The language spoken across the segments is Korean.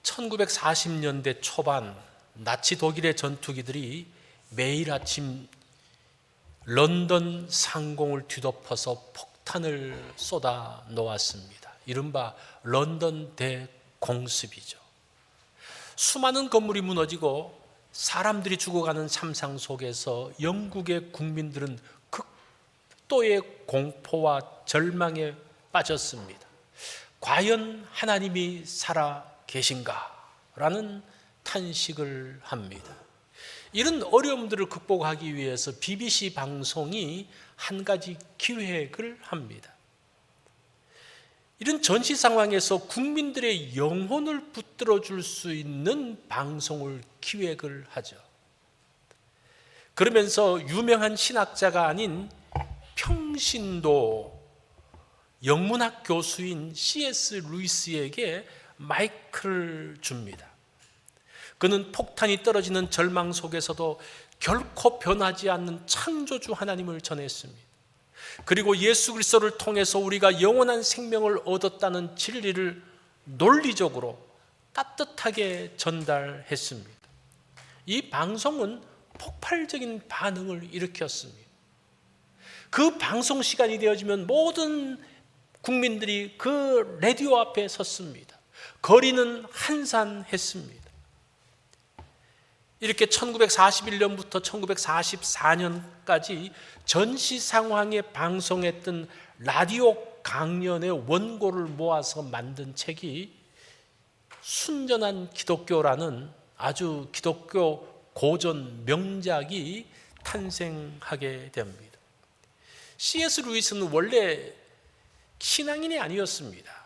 1940년대 초반 나치 독일의 전투기들이 매일 아침 런던 상공을 뒤덮어서 폭탄을 쏟아 놓았습니다. 이른바 런던 대공습이죠. 수많은 건물이 무너지고 사람들이 죽어가는 참상 속에서 영국의 국민들은 극도의 공포와 절망에 빠졌습니다. 과연 하나님이 살아 계신가? 라는 탄식을 합니다. 이런 어려움들을 극복하기 위해서 BBC 방송이 한 가지 기획을 합니다. 이런 전시 상황에서 국민들의 영혼을 붙들어 줄 수 있는 방송을 기획을 하죠. 그러면서 유명한 신학자가 아닌 평신도 영문학 교수인 C.S. 루이스에게 마이크를 줍니다. 그는 폭탄이 떨어지는 절망 속에서도 결코 변하지 않는 창조주 하나님을 전했습니다. 그리고 예수 그리스도를 통해서 우리가 영원한 생명을 얻었다는 진리를 논리적으로 따뜻하게 전달했습니다. 이 방송은 폭발적인 반응을 일으켰습니다. 그 방송 시간이 되어지면 모든 국민들이 그 라디오 앞에 섰습니다. 거리는 한산했습니다. 이렇게 1941년부터 1944년까지 전시 상황에 방송했던 라디오 강연의 원고를 모아서 만든 책이 순전한 기독교라는 아주 기독교 고전 명작이 탄생하게 됩니다. C.S. 루이스는 원래 신앙인이 아니었습니다.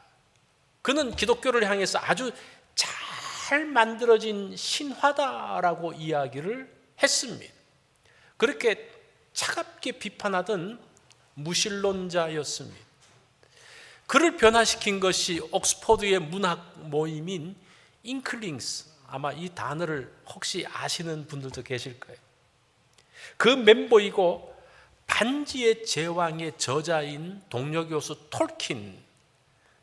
그는 기독교를 향해서 아주 잘 만들어진 신화다라고 이야기를 했습니다. 그렇게 차갑게 비판하던 무신론자였습니다. 그를 변화시킨 것이 옥스퍼드의 문학 모임인 잉클링스, 아마 이 단어를 혹시 아시는 분들도 계실 거예요. 그 멤버이고 반지의 제왕의 저자인 동료 교수 톨킨,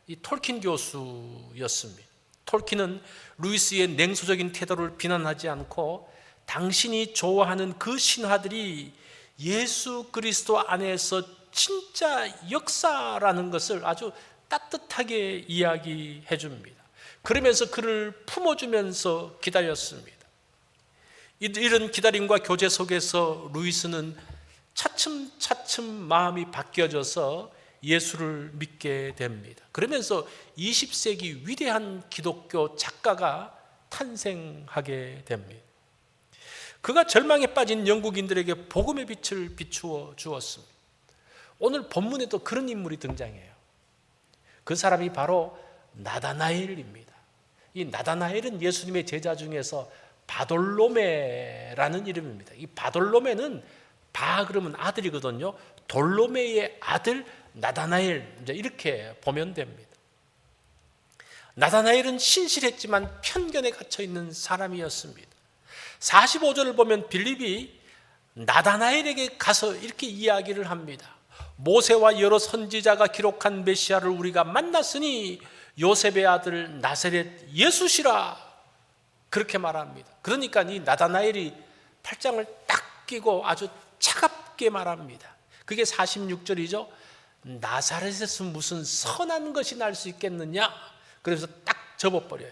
이 톨킨 교수였습니다. 톨킨은 루이스의 냉소적인 태도를 비난하지 않고 당신이 좋아하는 그 신화들이 예수 그리스도 안에서 진짜 역사라는 것을 아주 따뜻하게 이야기해 줍니다. 그러면서 그를 품어주면서 기다렸습니다. 이런 기다림과 교제 속에서 루이스는 차츰차츰 마음이 바뀌어져서 예수를 믿게 됩니다. 그러면서 20세기 위대한 기독교 작가가 탄생하게 됩니다. 그가 절망에 빠진 영국인들에게 복음의 빛을 비추어 주었습니다. 오늘 본문에도 그런 인물이 등장해요. 그 사람이 바로 나다나엘입니다. 이 나다나엘은 예수님의 제자 중에서 바돌로메라는 이름입니다. 이 바돌로메는 바 그러면 아들이거든요. 돌로메의 아들 나다나엘, 이렇게 보면 됩니다. 나다나엘은 신실했지만 편견에 갇혀 있는 사람이었습니다. 45절을 보면 빌립이 나다나엘에게 가서 이렇게 이야기를 합니다. 모세와 여러 선지자가 기록한 메시아를 우리가 만났으니 요셉의 아들 나사렛 예수시라, 그렇게 말합니다. 그러니까 이 나다나엘이 팔짱을 딱 끼고 아주 차갑게 말합니다. 그게 46절이죠. 나사렛에서 무슨 선한 것이 날 수 있겠느냐? 그래서 딱 접어버려요.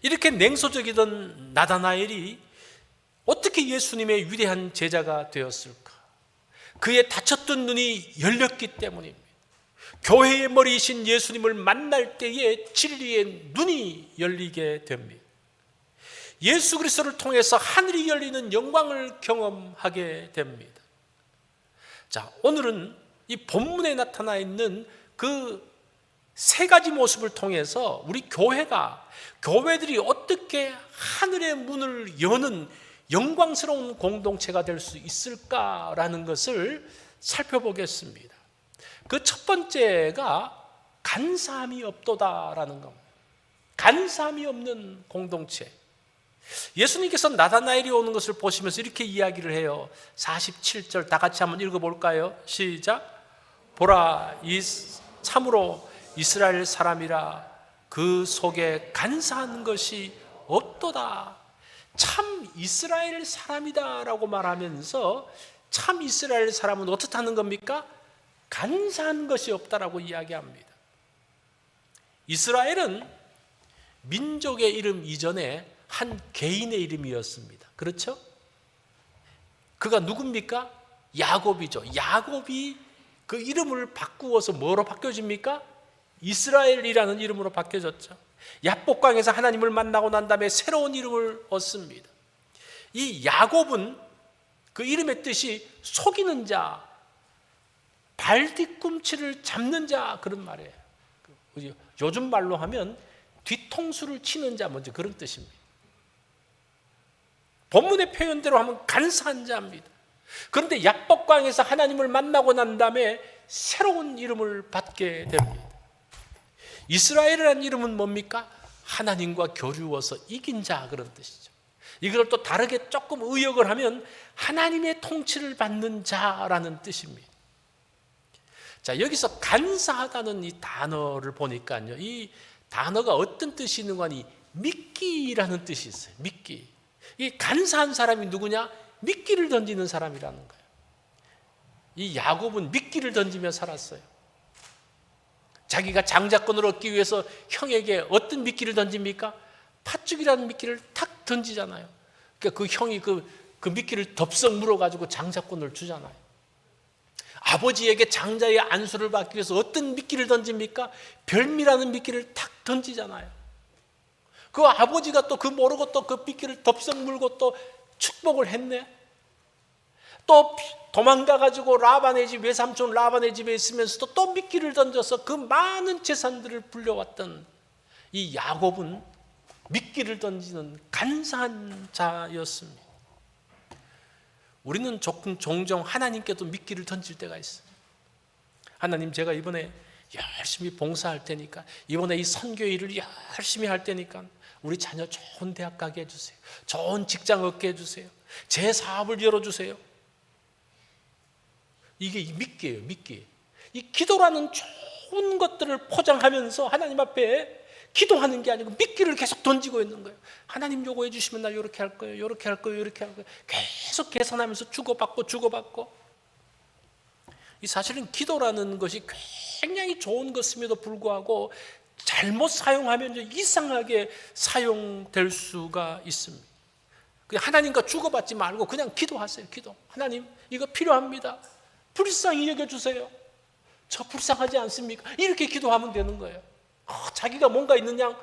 이렇게 냉소적이던 나다나엘이 어떻게 예수님의 위대한 제자가 되었을까? 그의 닫혔던 눈이 열렸기 때문입니다. 교회의 머리이신 예수님을 만날 때에 진리의 눈이 열리게 됩니다. 예수 그리스도를 통해서 하늘이 열리는 영광을 경험하게 됩니다. 자, 오늘은 이 본문에 나타나 있는 그 세 가지 모습을 통해서 우리 교회들이 어떻게 하늘의 문을 여는 영광스러운 공동체가 될 수 있을까라는 것을 살펴보겠습니다. 그 첫 번째가 간사함이 없도다라는 겁니다. 간사함이 없는 공동체. 예수님께서 나다나엘이 오는 것을 보시면서 이렇게 이야기를 해요. 47절 다 같이 한번 읽어볼까요? 시작. 보라, 이 참으로 이스라엘 사람이라 그 속에 간사한 것이 없도다. 참 이스라엘 사람이다라고 말하면서 참 이스라엘 사람은 어떻다는 겁니까? 간사한 것이 없다라고 이야기합니다. 이스라엘은 민족의 이름 이전에 한 개인의 이름이었습니다. 그렇죠? 그가 누굽니까? 야곱이죠. 야곱이 그 이름을 바꾸어서 뭐로 바뀌어집니까? 이스라엘이라는 이름으로 바뀌어졌죠. 야복강에서 하나님을 만나고 난 다음에 새로운 이름을 얻습니다. 이 야곱은 그 이름의 뜻이 속이는 자, 발 뒤꿈치를 잡는 자, 그런 말이에요. 요즘 말로 하면 뒤통수를 치는 자, 먼저 그런 뜻입니다. 본문의 표현대로 하면 간사한 자입니다. 그런데 야복강에서 하나님을 만나고 난 다음에 새로운 이름을 받게 됩니다. 이스라엘이라는 이름은 뭡니까? 하나님과 교류어서 이긴 자, 그런 뜻이죠. 이걸 또 다르게 조금 의역을 하면 하나님의 통치를 받는 자라는 뜻입니다. 자, 여기서 간사하다는 이 단어를 보니까요, 이 단어가 어떤 뜻이 있는 거니? 미끼라는 뜻이 있어요. 미끼. 이 간사한 사람이 누구냐? 미끼를 던지는 사람이라는 거예요. 이 야곱은 미끼를 던지며 살았어요. 자기가 장자권을 얻기 위해서 형에게 어떤 미끼를 던집니까? 팥죽이라는 미끼를 탁 던지잖아요. 그러니까 그 형이 그 미끼를 덥석 물어가지고 장자권을 주잖아요. 아버지에게 장자의 안수를 받기 위해서 어떤 미끼를 던집니까? 별미라는 미끼를 탁 던지잖아요. 그 아버지가 또 그 모르고 또 그 미끼를 덥석 물고 또 축복을 했네. 또 도망가가지고 라반의 집, 외삼촌 라반의 집에 있으면서도 또 미끼를 던져서 그 많은 재산들을 불려왔던 이 야곱은 미끼를 던지는 간사한 자였습니다. 우리는 종종 하나님께도 미끼를 던질 때가 있어요. 하나님, 제가 이번에 열심히 봉사할 테니까, 이번에 이 선교 일을 열심히 할 테니까 우리 자녀 좋은 대학 가게 해주세요. 좋은 직장 얻게 해주세요. 제 사업을 열어주세요. 이게 미끼예요, 미끼. 이 기도라는 좋은 것들을 포장하면서 하나님 앞에 기도하는 게 아니고 미끼를 계속 던지고 있는 거예요. 하나님 요구해 주시면 나 이렇게 할 거예요, 이렇게 할 거예요, 이렇게 할 거예요. 계속 계산하면서 주고받고. 이 사실은 기도라는 것이 굉장히 좋은 것임에도 불구하고 잘못 사용하면 이상하게 사용될 수가 있습니다. 하나님과 주고받지 말고 그냥 기도하세요. 기도. 하나님, 이거 필요합니다. 불쌍히 여겨주세요. 저 불쌍하지 않습니까? 이렇게 기도하면 되는 거예요. 자기가 뭔가 있는 양,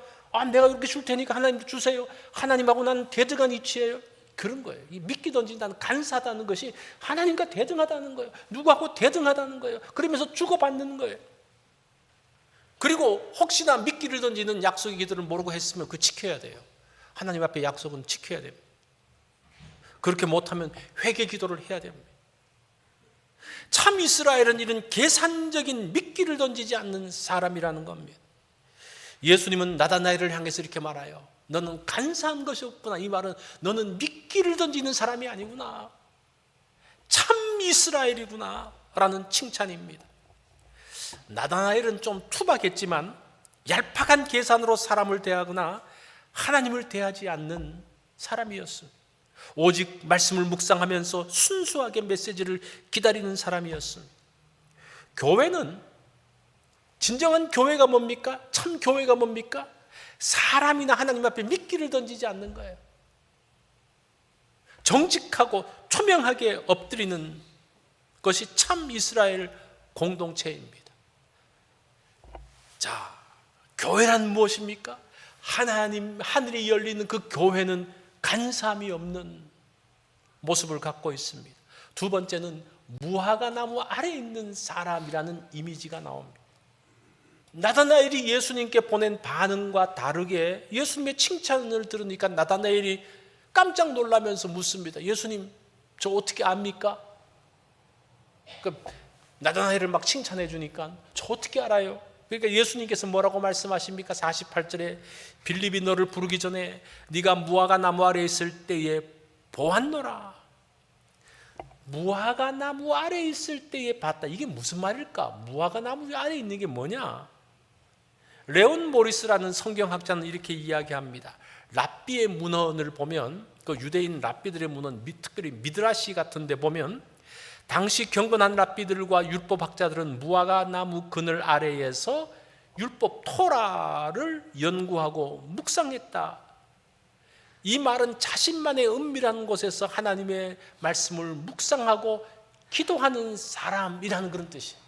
내가 이렇게 줄 테니까 하나님 주세요. 하나님하고 나는 대등한 위치예요. 그런 거예요. 이 미끼 던진다는, 간사하다는 것이 하나님과 대등하다는 거예요. 누구하고 대등하다는 거예요. 그러면서 주고받는 거예요. 그리고 혹시나 미끼를 던지는 약속의 기도를 모르고 했으면 그거 지켜야 돼요. 하나님 앞에 약속은 지켜야 됩니다. 그렇게 못하면 회개 기도를 해야 됩니다. 참 이스라엘은 이런 계산적인 미끼를 던지지 않는 사람이라는 겁니다. 예수님은 나다나엘을 향해서 이렇게 말해요. 너는 간사한 것이 없구나. 이 말은 너는 미끼를 던지는 사람이 아니구나. 참 이스라엘이구나 라는 칭찬입니다. 나다나엘은 좀 투박했지만 얄팍한 계산으로 사람을 대하거나 하나님을 대하지 않는 사람이었습니다. 오직 말씀을 묵상하면서 순수하게 메시지를 기다리는 사람이었습니다. 교회는, 진정한 교회가 뭡니까? 참 교회가 뭡니까? 사람이나 하나님 앞에 미끼를 던지지 않는 거예요. 정직하고 투명하게 엎드리는 것이 참 이스라엘 공동체입니다. 자, 교회란 무엇입니까? 하늘이 열리는 그 교회는 간사함이 없는 모습을 갖고 있습니다. 두 번째는 무화과 나무 아래에 있는 사람이라는 이미지가 나옵니다. 나다나엘이 예수님께 보낸 반응과 다르게 예수님의 칭찬을 들으니까 나다나엘이 깜짝 놀라면서 묻습니다. 예수님, 저 어떻게 압니까? 나다나엘을 막 칭찬해 주니까 저 어떻게 알아요? 그러니까 예수님께서 뭐라고 말씀하십니까? 48절에 빌립이 너를 부르기 전에 네가 무화과 나무 아래에 있을 때에 보았노라. 무화과 나무 아래에 있을 때에 봤다. 이게 무슨 말일까? 무화과 나무 아래에 있는 게 뭐냐? 레온 모리스라는 성경학자는 이렇게 이야기합니다. 랍비의 문헌을 보면, 그 유대인 랍비들의 문헌, 특별히 미드라시 같은 데 보면 당시 경건한 랍비들과 율법학자들은 무화과 나무 그늘 아래에서 율법 토라를 연구하고 묵상했다. 이 말은 자신만의 은밀한 곳에서 하나님의 말씀을 묵상하고 기도하는 사람이라는 그런 뜻이에요.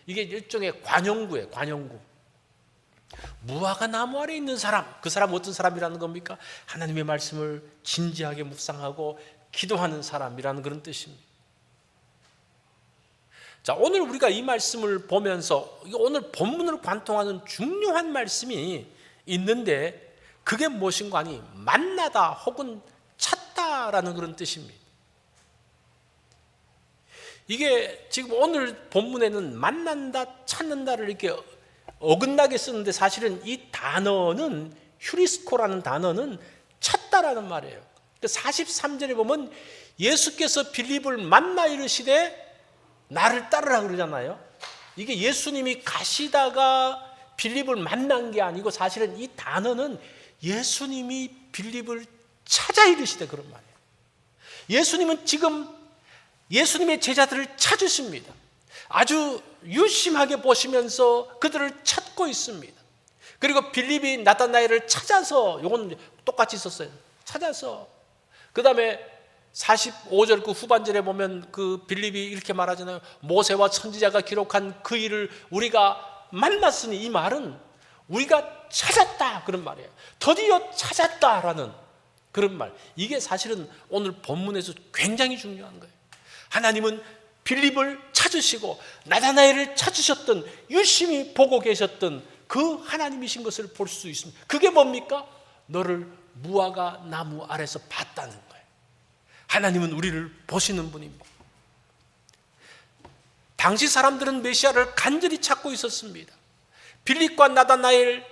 이게 일종의 관용구예요. 관용구. 무화과 나무 아래 있는 사람, 그 사람 어떤 사람이라는 겁니까? 하나님의 말씀을 진지하게 묵상하고 기도하는 사람이라는 그런 뜻입니다. 자, 오늘 우리가 이 말씀을 보면서 오늘 본문을 관통하는 중요한 말씀이 있는데, 그게 무엇인가 하니 만나다 혹은 찾다라는 그런 뜻입니다. 이게 지금 오늘 본문에는 만난다, 찾는다를 이렇게 어긋나게 쓰는데, 사실은 이 단어는, 휴리스코라는 단어는 찾다라는 말이에요. 43절에 보면 예수께서 빌립을 만나 이르시되 나를 따르라 그러잖아요. 이게 예수님이 가시다가 빌립을 만난 게 아니고, 사실은 이 단어는 예수님이 빌립을 찾아 이르시되 그런 말이에요. 예수님은 지금 예수님의 제자들을 찾으십니다. 아주 유심하게 보시면서 그들을 찾고 있습니다. 그리고 빌립이 나다나엘을 찾아서, 이건 똑같이 썼어요. 찾아서, 그 다음에 45절 그 후반절에 보면 그 빌립이 이렇게 말하잖아요. 모세와 선지자가 기록한 그 일을 우리가 만났으니, 이 말은 우리가 찾았다 그런 말이에요. 드디어 찾았다라는 그런 말. 이게 사실은 오늘 본문에서 굉장히 중요한 거예요. 하나님은 빌립을 찾으시고 나다나엘을 찾으셨던, 유심히 보고 계셨던 그 하나님이신 것을 볼 수 있습니다. 그게 뭡니까? 너를 무화과 나무 아래서 봤다는 거예요. 하나님은 우리를 보시는 분입니다. 당시 사람들은 메시아를 간절히 찾고 있었습니다. 빌립과 나다나엘,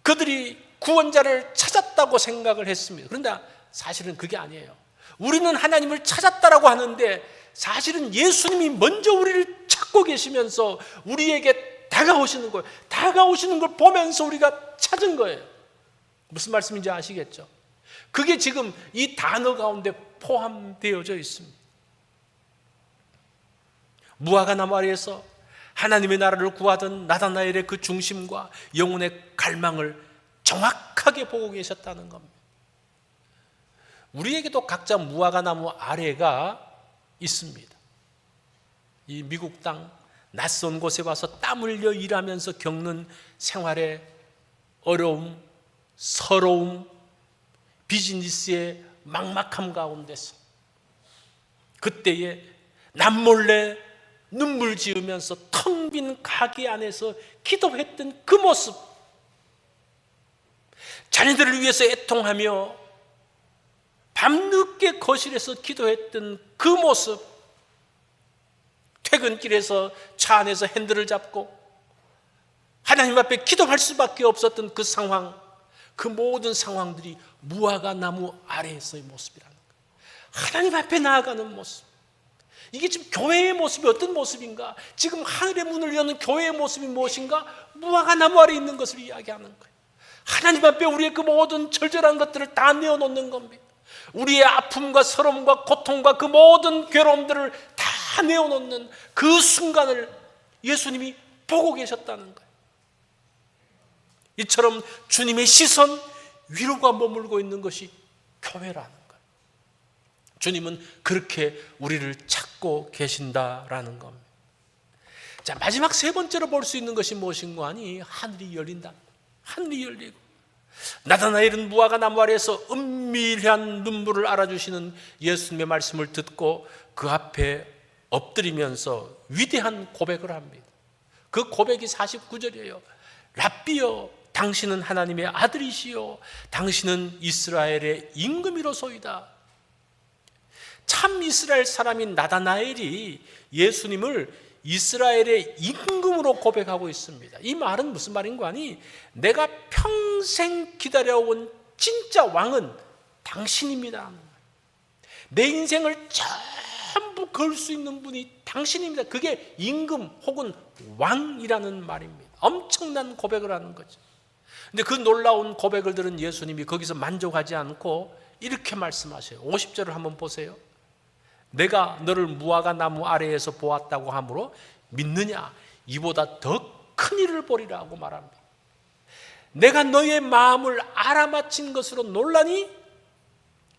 그들이 구원자를 찾았다고 생각을 했습니다. 그런데 사실은 그게 아니에요. 우리는 하나님을 찾았다라고 하는데, 사실은 예수님이 먼저 우리를 찾고 계시면서 우리에게 다가오시는 거예요. 다가오시는 걸 보면서 우리가 찾은 거예요. 무슨 말씀인지 아시겠죠? 그게 지금 이 단어 가운데 포함되어져 있습니다. 무화과 나무 아래에서 하나님의 나라를 구하던 나다나엘의 그 중심과 영혼의 갈망을 정확하게 보고 계셨다는 겁니다. 우리에게도 각자 무화과 나무 아래가 있습니다. 이 미국 땅 낯선 곳에 와서 땀 흘려 일하면서 겪는 생활의 어려움, 서러움, 비즈니스의 막막함 가운데서 그때에 남몰래 눈물 지으면서 텅 빈 가게 안에서 기도했던 그 모습, 자녀들을 위해서 애통하며 밤늦게 거실에서 기도했던 그 모습, 퇴근길에서 차 안에서 핸들을 잡고 하나님 앞에 기도할 수밖에 없었던 그 상황, 그 모든 상황들이 무화과 나무 아래에서의 모습이라는 거예요. 하나님 앞에 나아가는 모습. 이게 지금 교회의 모습이 어떤 모습인가? 지금 하늘의 문을 여는 교회의 모습이 무엇인가? 무화과 나무 아래 있는 것을 이야기하는 거예요. 하나님 앞에 우리의 그 모든 절절한 것들을 다 내어놓는 겁니다. 우리의 아픔과 서러움과 고통과 그 모든 괴로움들을 다 내어놓는 그 순간을 예수님이 보고 계셨다는 거예요. 이처럼 주님의 시선, 위로가 머물고 있는 것이 교회라는 거예요. 주님은 그렇게 우리를 찾고 계신다라는 겁니다. 자, 마지막 세 번째로 볼 수 있는 것이 무엇인가 하니 하늘이 열린다. 하늘이 열리고 나다나엘은 무화과 나무 아래에서 은밀한 눈물을 알아주시는 예수님의 말씀을 듣고 그 앞에 엎드리면서 위대한 고백을 합니다. 그 고백이 49절이에요. 랍비여, 당신은 하나님의 아들이시요 당신은 이스라엘의 임금이로소이다. 참 이스라엘 사람인 나다나엘이 예수님을 이스라엘의 임금으로 고백하고 있습니다. 이 말은 무슨 말인가 하니 내가 평생 기다려온 진짜 왕은 당신입니다. 내 인생을 전부 걸 수 있는 분이 당신입니다. 그게 임금 혹은 왕이라는 말입니다. 엄청난 고백을 하는 거죠. 근데 그 놀라운 고백을 들은 예수님이 거기서 만족하지 않고 이렇게 말씀하셔요. 50절을 한번 보세요. 내가 너를 무화과 나무 아래에서 보았다고 하므로 믿느냐? 이보다 더 큰 일을 보리라고 말합니다. 내가 너의 마음을 알아맞힌 것으로 놀라니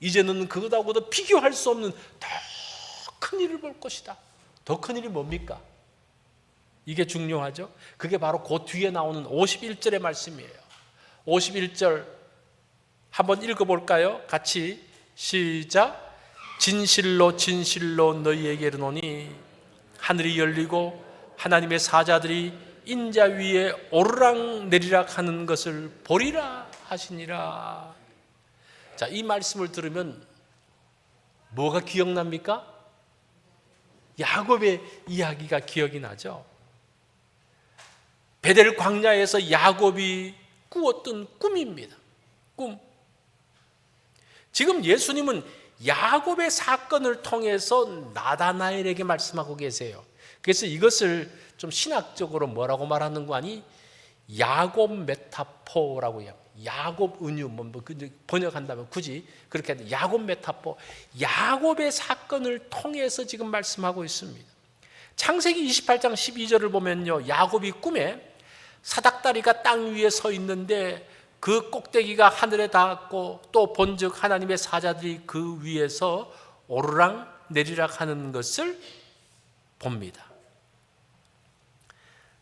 이제는 그것하고도 비교할 수 없는 더 큰 일을 볼 것이다. 더 큰 일이 뭡니까? 이게 중요하죠. 그게 바로 그 뒤에 나오는 51절의 말씀이에요. 51절 한번 읽어볼까요? 같이 시작. 진실로 진실로 너희에게 이르노니 하늘이 열리고 하나님의 사자들이 인자 위에 오르락 내리락 하는 것을 보리라 하시니라. 자, 이 말씀을 들으면 뭐가 기억납니까? 야곱의 이야기가 기억이 나죠. 베델 광야에서 야곱이 꾸었던 꿈입니다. 꿈. 지금 예수님은 야곱의 사건을 통해서 나다나엘에게 말씀하고 계세요. 그래서 이것을 좀 신학적으로 뭐라고 말하는 거 아니? 야곱 메타포라고 해요. 야곱 은유, 번역한다면 굳이 그렇게 하는 야곱 메타포. 야곱의 사건을 통해서 지금 말씀하고 있습니다. 창세기 28장 12절을 보면요, 야곱이 꿈에 사닥다리가 땅 위에 서 있는데 그 꼭대기가 하늘에 닿았고 또 본즉 하나님의 사자들이 그 위에서 오르락 내리락 하는 것을 봅니다.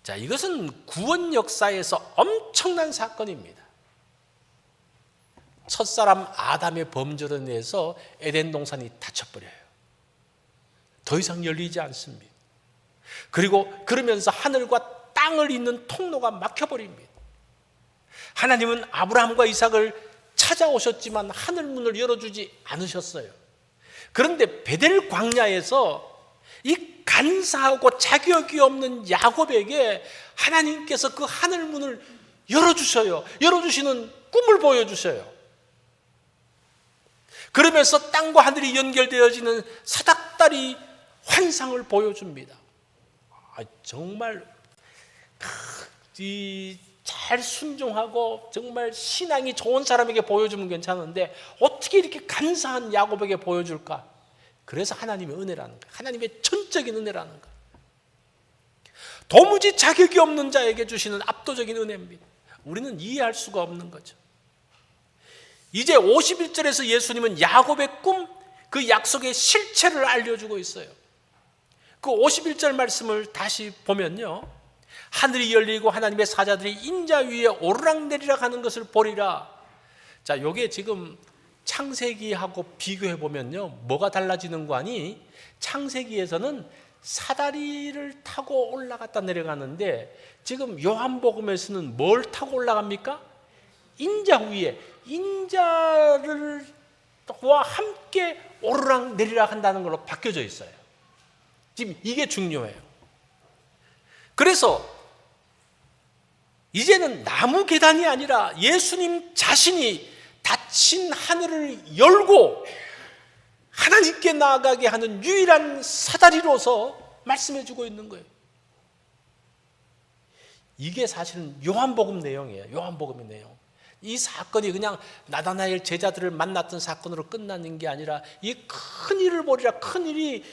자, 이것은 구원 역사에서 엄청난 사건입니다. 첫사람 아담의 범죄로 인해서 에덴 동산이 닫혀버려요. 더 이상 열리지 않습니다. 그리고 그러면서 하늘과 땅을 잇는 통로가 막혀버립니다. 하나님은 아브라함과 이삭을 찾아오셨지만 하늘문을 열어주지 않으셨어요. 그런데 베델 광야에서 이 간사하고 자격이 없는 야곱에게 하나님께서 그 하늘문을 열어주셔요. 열어주시는 꿈을 보여주셔요. 그러면서 땅과 하늘이 연결되어지는 사닥다리 환상을 보여줍니다. 정말 잘 순종하고 정말 신앙이 좋은 사람에게 보여주면 괜찮은데 어떻게 이렇게 간사한 야곱에게 보여줄까? 그래서 하나님의 은혜라는 거예요. 하나님의 전적인 은혜라는 거예요. 도무지 자격이 없는 자에게 주시는 압도적인 은혜입니다. 우리는 이해할 수가 없는 거죠. 이제 51절에서 예수님은 야곱의 꿈, 그 약속의 실체를 알려주고 있어요. 그 51절 말씀을 다시 보면요, 하늘이 열리고 하나님의 사자들이 인자 위에 오르락내리락 하는 것을 보리라. 자, 이게 지금 창세기하고 비교해 보면요, 뭐가 달라지는 거 아니? 창세기에서는 사다리를 타고 올라갔다 내려가는데 지금 요한복음에서는 뭘 타고 올라갑니까? 인자 위에, 인자와 함께 오르락 내리락 한다는 걸로 바뀌어져 있어요. 지금 이게 중요해요. 그래서 이제는 나무 계단이 아니라 예수님 자신이 닫힌 하늘을 열고 하나님께 나아가게 하는 유일한 사다리로서 말씀해 주고 있는 거예요. 이게 사실은 요한복음 내용이에요. 요한복음의 내용. 이 사건이 그냥 나다나엘 제자들을 만났던 사건으로 끝나는 게 아니라 이 큰 일을 보리라. 큰 일이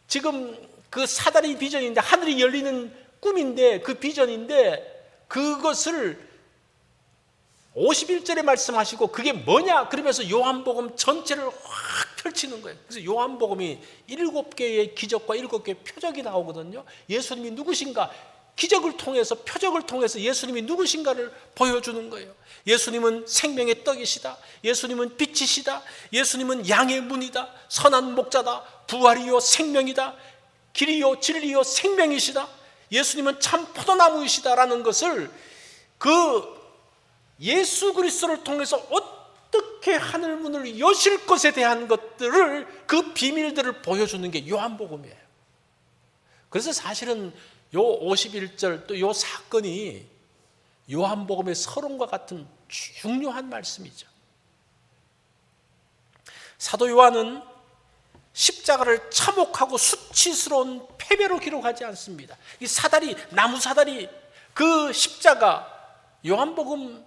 지금 그 사다리 비전인데, 하늘이 열리는 꿈인데, 그 비전인데, 그것을 51절에 말씀하시고 그게 뭐냐? 그러면서 요한복음 전체를 확 펼치는 거예요. 그래서 요한복음이 7개의 기적과 7개의 표적이 나오거든요. 예수님이 누구신가? 기적을 통해서, 표적을 통해서 예수님이 누구신가를 보여주는 거예요. 예수님은 생명의 떡이시다. 예수님은 빛이시다. 예수님은 양의 문이다. 선한 목자다. 부활이요 생명이다. 길이요 진리요 생명이시다. 예수님은 참 포도나무이시다라는 것을 그 예수 그리스도를 통해서 어떻게 하늘문을 여실 것에 대한 것들을, 그 비밀들을 보여주는 게 요한복음이에요. 그래서 사실은 요 51절 또 요 사건이 요한복음의 서론과 같은 중요한 말씀이죠. 사도 요한은 십자가를 참혹하고 수치스러운 패배로 기록하지 않습니다. 이 사다리, 나무 사다리, 그 십자가, 요한복음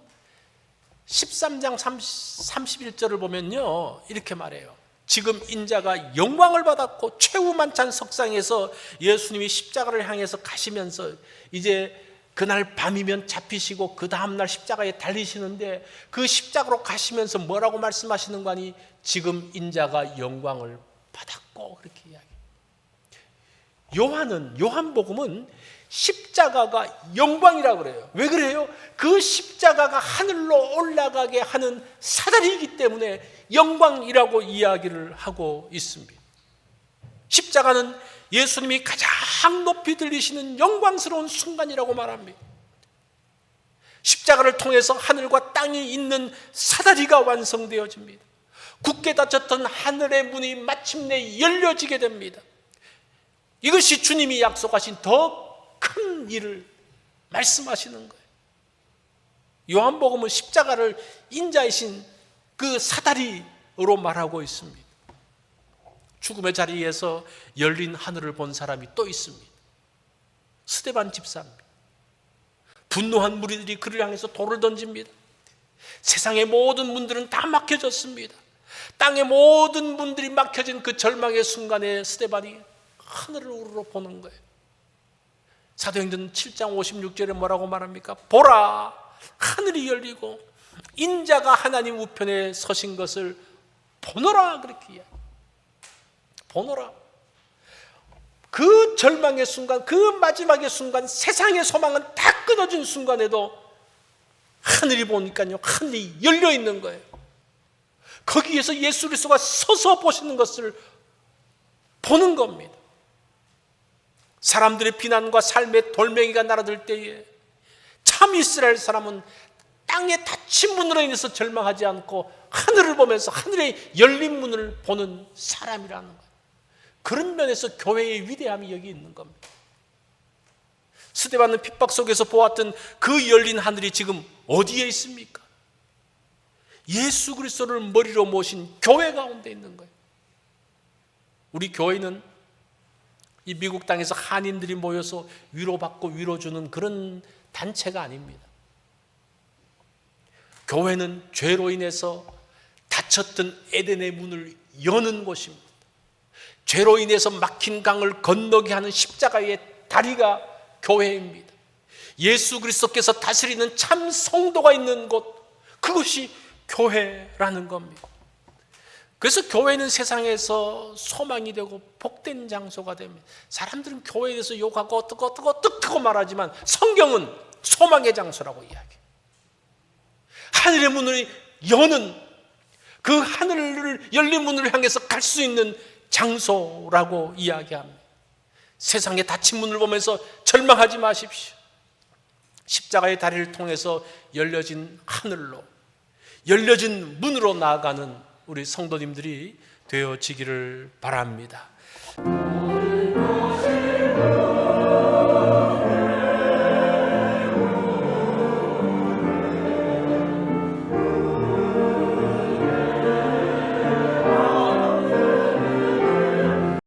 13장 31절을 보면요, 이렇게 말해요. 지금 인자가 영광을 받았고 최후 만찬 석상에서 예수님이 십자가를 향해서 가시면서 이제 그날 밤이면 잡히시고 그 다음날 십자가에 달리시는데, 그 십자가로 가시면서 뭐라고 말씀하시는 거 아니? 지금 인자가 영광을 받았고, 그렇게 이야기해요. 요한복음은 십자가가 영광이라고 그래요. 왜 그래요? 그 십자가가 하늘로 올라가게 하는 사다리이기 때문에 영광이라고 이야기를 하고 있습니다. 십자가는 예수님이 가장 높이 들리시는 영광스러운 순간이라고 말합니다. 십자가를 통해서 하늘과 땅이 있는 사다리가 완성되어집니다. 굳게 닫혔던 하늘의 문이 마침내 열려지게 됩니다. 이것이 주님이 약속하신 더 큰 일을 말씀하시는 거예요. 요한복음은 십자가를 인자이신 그 사다리로 말하고 있습니다. 죽음의 자리에서 열린 하늘을 본 사람이 또 있습니다. 스데반 집사입니다. 분노한 무리들이 그를 향해서 돌을 던집니다. 세상의 모든 문들은 다 막혀졌습니다. 땅의 모든 문들이 막혀진 그 절망의 순간에 스데반이 하늘을 우러러 보는 거예요. 사도행전 7장 56절에 뭐라고 말합니까? 보라, 하늘이 열리고 인자가 하나님 우편에 서신 것을 보노라, 그렇게 이야기해요. 보노라. 그 절망의 순간, 그 마지막의 순간, 세상의 소망은 다 끊어진 순간에도 하늘이 보니까요, 하늘이 열려 있는 거예요. 거기에서 예수 그리스도가 서서 보시는 것을 보는 겁니다. 사람들의 비난과 삶의 돌멩이가 날아들 때에 참 이스라엘 사람은 땅에 닫힌 문으로 인해서 절망하지 않고 하늘을 보면서 하늘의 열린 문을 보는 사람이라는 거예요. 그런 면에서 교회의 위대함이 여기 있는 겁니다. 스데반은 핍박 속에서 보았던 그 열린 하늘이 지금 어디에 있습니까? 예수 그리스도를 머리로 모신 교회 가운데 있는 거예요. 우리 교회는 이 미국 땅에서 한인들이 모여서 위로받고 위로주는 그런 단체가 아닙니다. 교회는 죄로 인해서 닫혔던 에덴의 문을 여는 곳입니다. 죄로 인해서 막힌 강을 건너게 하는 십자가의 다리가 교회입니다. 예수 그리스도께서 다스리는 참 성도가 있는 곳, 그것이 교회라는 겁니다. 그래서 교회는 세상에서 소망이 되고 복된 장소가 됩니다. 사람들은 교회에 대해서 욕하고 어떻고 말하지만 성경은 소망의 장소라고 이야기해요. 하늘의 문을 여는, 그 하늘을 열린 문을 향해서 갈 수 있는 장소라고 이야기합니다. 세상에 닫힌 문을 보면서 절망하지 마십시오. 십자가의 다리를 통해서 열려진 하늘로, 열려진 문으로 나아가는 우리 성도님들이 되어지기를 바랍니다.